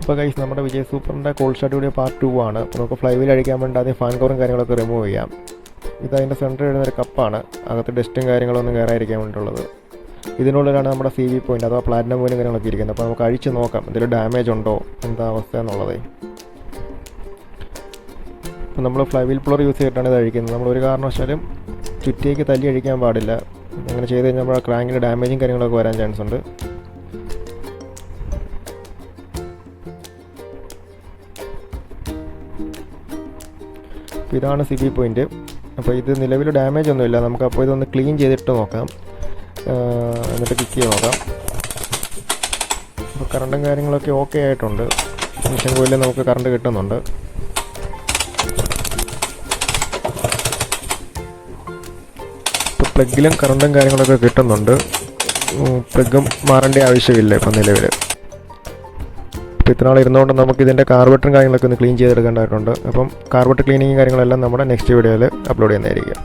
അപ്പോൾ ഗൈസ് നമ്മുടെ വിജയ് സൂപ്പറിൻ്റെ കോൾഡ് സ്റ്റാർട്ട് വീഡിയോ പാർട്ട് 2 ആണ്. അപ്പോൾ നമുക്ക് ഫ്ലൈ വീൽ അഴിക്കാൻ വേണ്ടി ആദ്യം ഫാൻ കവറും കാര്യങ്ങളൊക്കെ റിമൂവ് ചെയ്യാം. ഇതതിൻ്റെ സെൻറ്ററിൽ ഇടുന്നൊരു കപ്പാണ്, അകത്ത് ഡസ്റ്റും കാര്യങ്ങളൊന്നും കയറാതിരിക്കാൻ വേണ്ടിയിട്ടുള്ളത്. ഇതിനുള്ളിലാണ് നമ്മുടെ CV പോയിൻ്റ് അഥവാ പ്ലാറ്റിനം പോയിൻ്റ് കാര്യങ്ങളൊക്കെ ഇരിക്കുന്നത്. അപ്പോൾ നമുക്ക് അഴിച്ച് നോക്കാം എന്തെങ്കിലും ഡാമേജ് ഉണ്ടോ, എന്താ അവസ്ഥ എന്നുള്ളത്. അപ്പോൾ നമ്മൾ ഫ്ലൈ വീൽ പ്ലർ യൂസ് ചെയ്തിട്ടാണ് ഇത് അഴിക്കുന്നത്. നമ്മൾ ഒരു കാരണവശാലും ചുറ്റിയേക്ക് തല്ലി അഴിക്കാൻ പാടില്ല. അങ്ങനെ ചെയ്ത് കഴിഞ്ഞാൽ നമ്മുടെ ക്രാങ്കിന് ഡാമേജും കാര്യങ്ങളൊക്കെ വരാൻ ചാൻസ് ഉണ്ട്. ഇതാണ് CV പോയിൻ്റ്. അപ്പോൾ ഇത് നിലവിൽ ഡാമേജ് ഒന്നുമില്ല. നമുക്കപ്പോൾ ഇതൊന്ന് ക്ലീൻ ചെയ്തിട്ട് നോക്കാം, എന്നിട്ട് കിക്ക് ചെയ്ത് നോക്കാം. അപ്പോൾ കറണ്ടും കാര്യങ്ങളൊക്കെ ഓക്കെ ആയിട്ടുണ്ട്. മിഷൻ കോയിലിൽ നമുക്ക് കറണ്ട് കിട്ടുന്നുണ്ട്. ഇപ്പോൾ പ്ലഗിലും കറണ്ടും കാര്യങ്ങളൊക്കെ കിട്ടുന്നുണ്ട്. പ്ലഗും മാറേണ്ട ആവശ്യമില്ല ഇപ്പം നിലവിൽ. അപ്പോൾ ഇത്ര നാൾ ഇരുന്നുകൊണ്ട് നമുക്ക് ഇതിൻ്റെ കാർബറേറ്ററും കാര്യങ്ങളൊക്കെ ഒന്ന് ക്ലീൻ ചെയ്തെടുക്കേണ്ടതായിട്ടുണ്ട്. അപ്പം കാർബറേറ്റർ ക്ലീനിങ്ങും കാര്യങ്ങളെല്ലാം നമ്മുടെ നെക്സ്റ്റ് വീഡിയോയിൽ അപ്ലോഡ് ചെയ്യുന്നതായിരിക്കും.